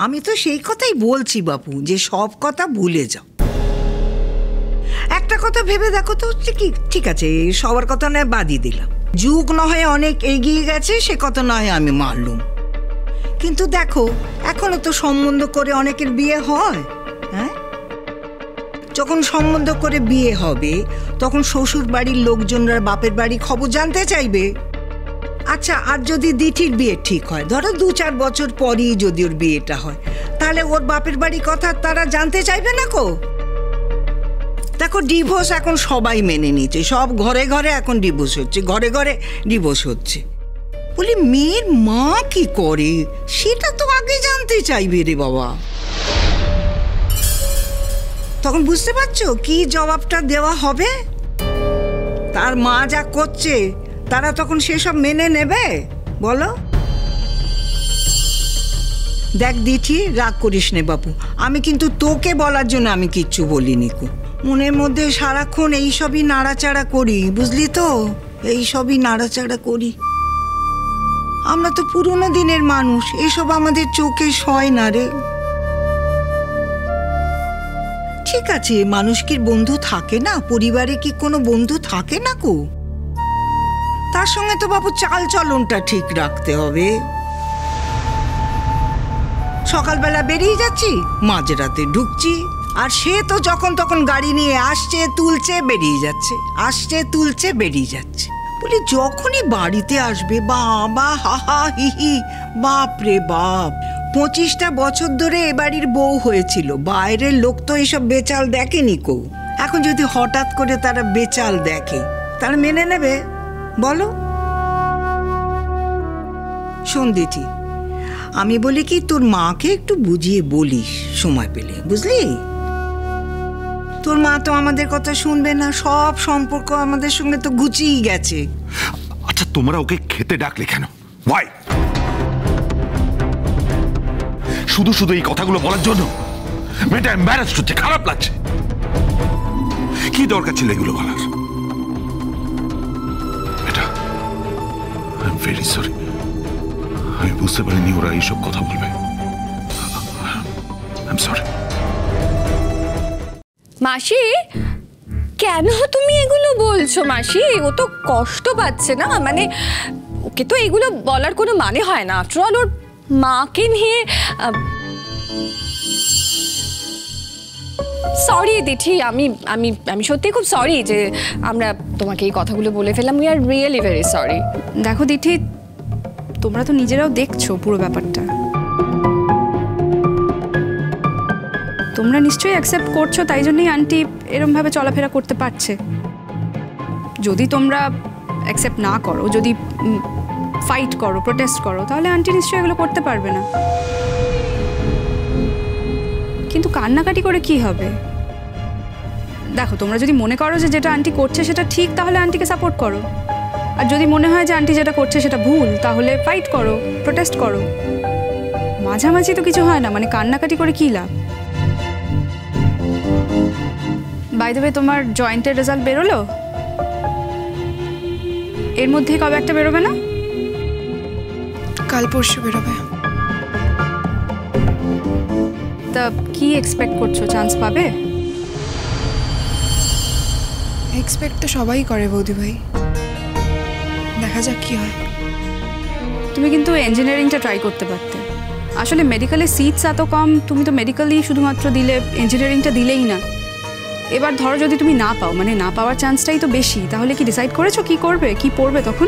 আমি তো সেই কথাই বলছি বাপু, যে সব কথা ভুলে যাও। একটা কথা ভেবে দেখো তো, কি ঠিক আছে সবার কথা নয় বাদই দিলাম, যুগ না হয় অনেক এগিয়ে গেছে, সে কথা নয় আমি মানলুম, কিন্তু দেখো এখনো তো সম্বন্ধ করে অনেকের বিয়ে হয়। হ্যাঁ, যখন সম্বন্ধ করে বিয়ে হবে তখন শ্বশুর বাড়ির লোকজনরা বাপের বাড়ি খবর জানতে চাইবে। আচ্ছা, আর যদি দিঠির বিয়ে ঠিক হয়, ধরো 2-4 বছর পরই যদি ওর বিয়েটা হয়, তাহলে ওর বাপের বাড়ি কথা তারা জানতে চাইবে না কো? দেখো ডিভোর্স এখন সবাই মেনে নিচ্ছে, সব ঘরে ঘরে এখন ডিভোর্স হচ্ছে, ঘরে ঘরে ডিভোর্স হচ্ছে। বলি মেয়ের মা কি করে সেটা তো আগে জানতে চাইবে রে বাবা। তখন বুঝতে পারছো কি জবাবটা দেওয়া হবে? তার মা যা করছে তারা তখন সেসব মেনে নেবে বলো? দেখ দিঠি, রাগ করিস নে বাপু, আমি কিন্তু তোকে বলার জন্য আমি কিচ্ছু বলিনি কো। মনের মধ্যে সারাক্ষণ এইসবই নাড়াচাড়া করি, বুঝলি তো, এইসবই নাড়াচাড়া করি। আমরা তো পুরনো দিনের মানুষ, এসব আমাদের চোখে সয় না রে। ঠিক আছে, মানুষ কি বন্ধু থাকে না? পরিবারে কি কোনো বন্ধু থাকে না কো? তার সঙ্গে তো বাবু চাল চলনটা ঠিক রাখতে হবে। সকালবেলা বেরিয়ে যাচ্ছি, মাঝরাতে ঢুকছি, আর সে তো যখন তখন গাড়ি নিয়ে আসছে, তুলছে, বেরিয়ে যাচ্ছে, আসছে, তুলছে, বেরিয়ে যাচ্ছে। বলি যখনই বাড়িতে আসবে বাবা হাহা হিহি, বাপ রে বাপ, 25টা বছর ধরে এ বাড়ির বউ হয়েছিল, বাইরের লোক তো এসব বেচাল দেখেনি কো। এখন যদি হঠাৎ করে তারা বেচাল দেখে, তারা মেনে নেবে বলো? শোন দিঠি, আমি বলি কি তোর মাকে একটু বুঝিয়ে বলিস সময় পেলে, বুঝলি? তোর মা তো আমাদের কথা শুনবে না, সব সম্পর্ক আমাদের সঙ্গে তো গুছিয়ে গেছে। আচ্ছা, তোমরা ওকে খেতে ডাকলে কেন? ভাই, শুধু শুধু এই কথাগুলো বলার জন্য মেয়েটা এম্বারাসড হচ্ছে, খারাপ লাগছে। কি দরকার ছিল এগুলো বলার? এটা আই এম ভেরি সরি, আমি বুঝতে পারিনি ওরা এইসব কথা বলবে। I am sorry. মাসি, কেন তুমি এগুলো বলছো মাসি? ও তো কষ্ট পাচ্ছে না, মানে ওকে তো এগুলো বলার কোনো মানে হয় না। আফটার অল ওর মাকে নিয়ে। সরি দিঠি, আমি আমি আমি সত্যি খুব সরি যে আমরা তোমাকে এই কথাগুলো বলে ফেললাম। We are really very sorry. দেখো দিঠি, তোমরা তো নিজেরাও দেখছো পুরো ব্যাপারটা, তোমরা নিশ্চয়ই অ্যাকসেপ্ট করছো, তাই জন্যই আন্টি এরমভাবে চলাফেরা করতে পারছে। যদি তোমরা অ্যাকসেপ্ট না করো, যদি ফাইট করো, প্রোটেস্ট করো, তাহলে আন্টি নিশ্চয়ই এগুলো করতে পারবে না। কিন্তু কান্নাকাটি করে কি হবে? দেখো, তোমরা যদি মনে করো যে যেটা আন্টি করছে সেটা ঠিক, তাহলে আন্টিকে সাপোর্ট করো। আর যদি মনে হয় যে আন্টি যেটা করছে সেটা ভুল, তাহলে ফাইট করো, প্রোটেস্ট করো। মাঝামাঝি তো কিছু হয় না, মানে কান্নাকাটি করে কী লাভ? বাই দ্য ওয়ে, তোমার জয়েন্টের রেজাল্ট বেরোলো? এর মধ্যে কবে একটা বেরোবে না? কাল পরশু বেরোবে। তা কি এক্সপেক্ট করছো, চান্স পাবে? এক্সপেক্ট তো সবাই করে বৌদি ভাই, দেখা যাক কি হয়। তুমি কিন্তু ইঞ্জিনিয়ারিংটা ট্রাই করতে পারতে। আসলে মেডিকেলে সিটস এত কম, তুমি তো মেডিকেলই শুধুমাত্র দিলে, ইঞ্জিনিয়ারিংটা দিলেই না। এবার ধরো যদি তুমি না পাও, মানে না পাওয়ার চান্সটাই তো বেশি, তাহলে কি ডিসাইড করেছো কি করবে, কি পড়বে তখন?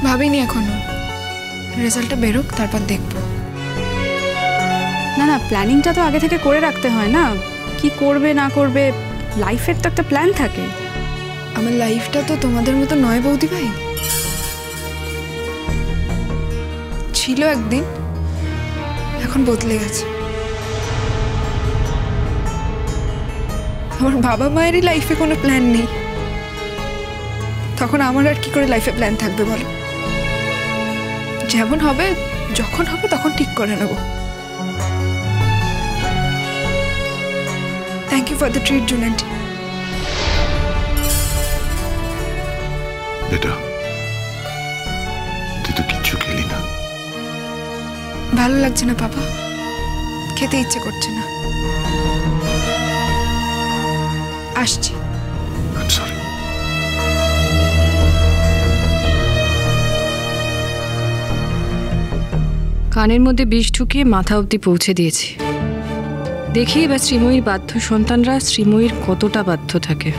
ভাবিনি এখনো, রেজাল্টটা বেরোক তারপর দেখবো। না না, প্ল্যানিংটা তো আগে থেকে করে রাখতে হয় না, কি করবে না করবে, লাইফের তো একটা প্ল্যান থাকে। আমার লাইফটা তো তোমাদের মতো নয় বৌদি ভাই, ছিল একদিন, এখন বদলে গেছে। আমার বাবা মায়েরই লাইফে কোনো প্ল্যান নেই, তখন আমার আর কি করে লাইফে প্ল্যান থাকবে বলো? যেমন হবে, যখন হবে তখন ঠিক করে নেব। Thank you for the treat জুনেন্টি। বেটা, তুই তো কিচ্ছু খেলি না, ভালো লাগছে না বাবা, খেতে ইচ্ছে করছে না। আসছি। সরি। কানের মধ্যে বিষ ঢুকিয়ে মাথা অবধি পৌঁছে দিয়েছি। দেখি এবার শ্রীময়ীর বাধ্য সন্তানরা শ্রীময়ীর কতটা বাধ্য থাকে।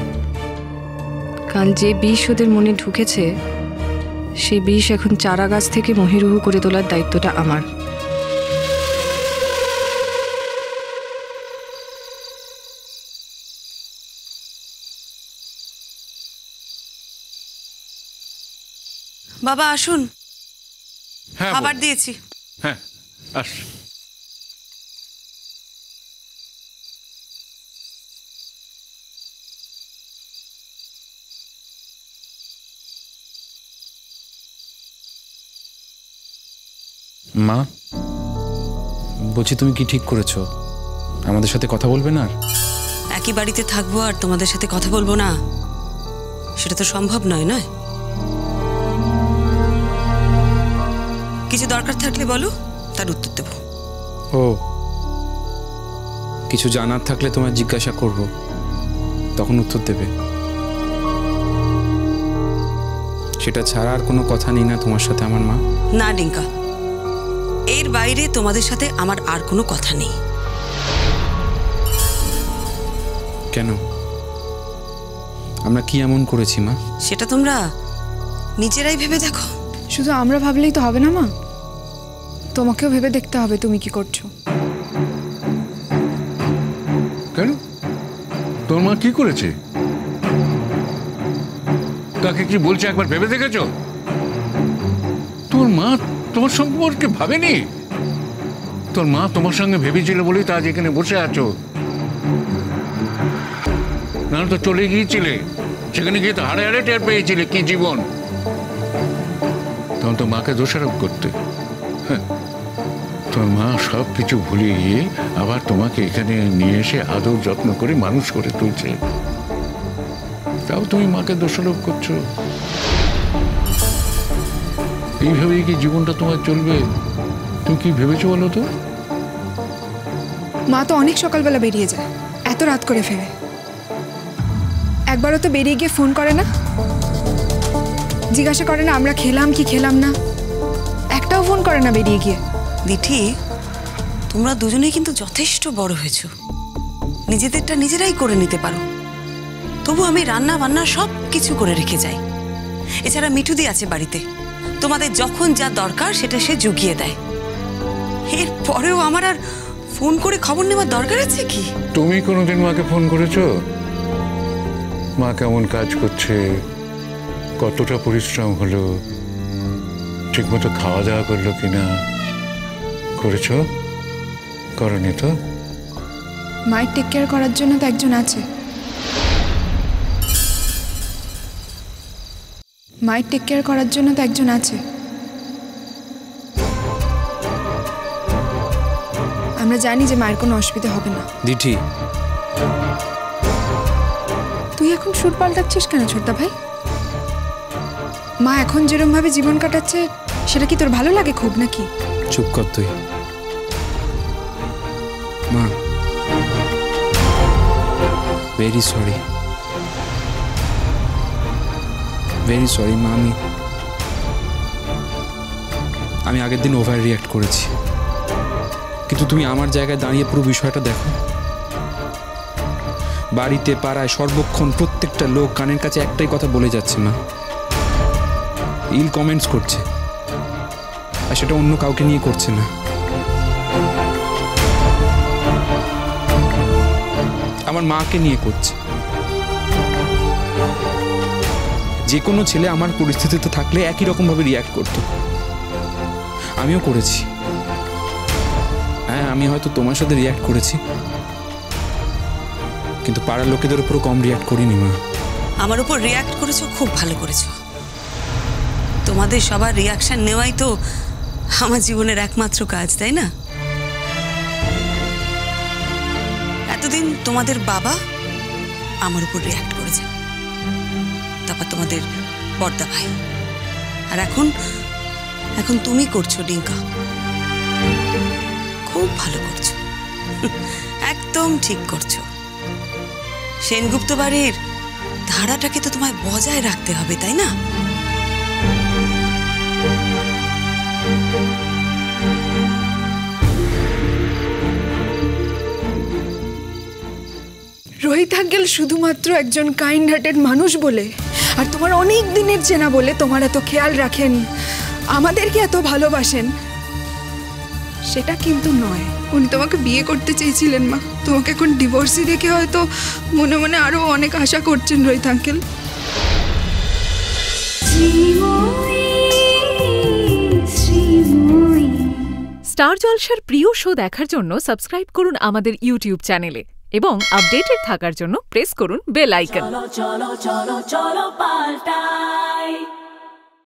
কাল যে বিষ ওদের মনে ঢুকেছে সেই বিষ এখন চারা গাছ থেকে মহিরুহু করে তোলার দায়িত্বটা আমার। বাবা আসুন, হ্যাঁ খাবার বল। দিয়েছি। হ্যাঁ আস। মা, বলছি তুমি কি ঠিক করেছো? আমাদের সাথে কথা বলবে না আর? একই বাড়িতে থাকবো আর তোমাদের সাথে কথা বলবো না, সেটা তো সম্ভব নয়। নয়, কিছু দরকার থাকলে বলো, তার উত্তর দেবো। ও, কিছু জানার থাকলে তোমায় জিজ্ঞাসা করব, তখন উত্তর দেবে। সেটা ছাড়া আর কোনো কথা নেই না তোমার সাথে আমার মা? না ডিঙ্কা, এর বাইরে তোমাদের সাথে আমার আর কোনো কথা নেই। কেন? আমরা কি এমন করেছি মা? সেটা তোমরা নিজেরাই ভেবে দেখো। শুধু আমরা ভাবলেই তো হবে না মা, তোমাকেও ভেবে দেখতে হবে তুমি কি করছো। কেন, তোর মা কি করেছে? তাকে কি বলছে একবার ভেবে দেখেছো? তোর মা তোমার সম্পর্কে ভাবেনি। তোর মা তোমার সঙ্গে ভেবেছিল বলেই তো আজ এখানে বসে আছো, না তো চলে গিয়েছিলে। সেখানে গিয়ে তো হাড়ে হাড়ে টের পেয়েছিলে কি জীবন। তখন তো মাকে দোষারোপ করতে। হ্যাঁ, তোর মা সব কিছু ভুলিয়ে গিয়ে আবার তোমাকে এখানে নিয়ে এসে আদর যত্ন করে মানুষ করে তুলছে, তাও তুমি মাকে দোষারোপ করছো। এইভাবেই কি জীবনটা তোমার চলবে? তুমি কি ভেবেছো বলো তো? মা তো অনেক সকালবেলা বেরিয়ে যায়, এত রাত করে ফেরে। একবারও তো বেরিয়ে গিয়ে ফোন করে না, জিজ্ঞাসা করে না আমরা খেলাম কি খেলাম না, একটাও ফোন করে না বেরিয়ে গিয়ে। দিঠি, তোমরা দুজনেই কিন্তু যথেষ্ট বড় হয়েছো, নিজেদেরটা নিজেরাই করে নিতে পারো। তবু আমি রান্না বান্না সব কিছু করে রেখে যাই। এছাড়া মিঠুদি আছে বাড়িতে, তোমাদের যখন যা দরকার সেটা সে জুগিয়ে দেয়। এরপরেও আমার আর ফোন করে খবর নেওয়ার দরকার আছে কি? তুমি কোনোদিন মাকে ফোন করেছো? মা কেমন কাজ করছে, কতটা পরিশ্রম হলো, ঠিকমতো খাওয়া দাওয়া করলো কিনা করেছো? করনি তো? মায়ের টেক কেয়ার করার জন্য তো একজন আছে, মায়ের টেক কেয়ার করার জন্য তো একজন আছে। আমরা জানি যে মায়ের কোনো অসুবিধা হবে না। দিঠি, তুই এখন সুর পাল্টাচ্ছিস কেন ছোট্টা ভাই? মা এখন যেরকম ভাবে জীবন কাটাচ্ছে সেটা কি তোর ভালো লাগে খুব নাকি? চুপ কর তুই। মা, ভেরি সরি, ভেরি সরি মা। আমি আগের দিন ওভার রিঅ্যাক্ট করেছি, কিন্তু তুমি আমার জায়গায় দাঁড়িয়ে পুরো বিষয়টা দেখো। বাড়িতে পাড়ায় সর্বক্ষণ প্রত্যেকটা লোক কানের কাছে একটাই কথা বলে যাচ্ছে মা, ইল কমেন্টস করছে, আর সেটা অন্য কাউকে নিয়ে করছে না, আমার মাকে নিয়ে করছে। যে কোনো ছেলে আমার পরিস্থিতিতে থাকলে একই রকম ভাবে রিঅ্যাক্ট করতো, আমিও করেছি। হ্যাঁ, আমি হয়তো তোমার সাথে রিঅ্যাক্ট করেছি, কিন্তু পাড়ার লোকেদের উপরও কম রিঅ্যাক্ট করিনি মা। আমার উপর রিঅ্যাক্ট করেছো, খুব ভালো করেছো। তোমাদের সবার রিঅ্যাকশন নেওয়াই তো আমার জীবনের একমাত্র কাজ, তাই না? এতদিন তোমাদের বাবা আমার উপর রিঅ্যাক্ট করেছে, তারপর তোমাদের বড়দা ভাই, আর এখন তুমি করছো ডিঙ্কা। খুব ভালো করছো, একদম ঠিক করছো। সেনগুপ্ত বাড়ির ধারাটাকে তো তোমায় বজায় রাখতে হবে, তাই না? রোহিত আঙ্কেল শুধুমাত্র একজন কাইন্ড হার্টেড মানুষ বলে আর তোমার অনেক দিনের চেনা বলে তোমার এত খেয়াল রাখেন, আমাদেরকে এত ভালোবাসেন, সেটা কিন্তু নয়। উনি তোমাকে বিয়ে করতে চেয়েছিলেন মা, তোমাকে এখন ডিভোর্সি দেখে হয়তো মনে মনে আরো অনেক আশা করছেন রোহিত আঙ্কেল। স্টার জলসার প্রিয় শো দেখার জন্য সাবস্ক্রাইব করুন আমাদের ইউটিউব চ্যানেলে এবং আপডেটেড থাকার জন্য প্রেস করুন বেল আইকন। চলো চলো চলো চলো পাল্টাই।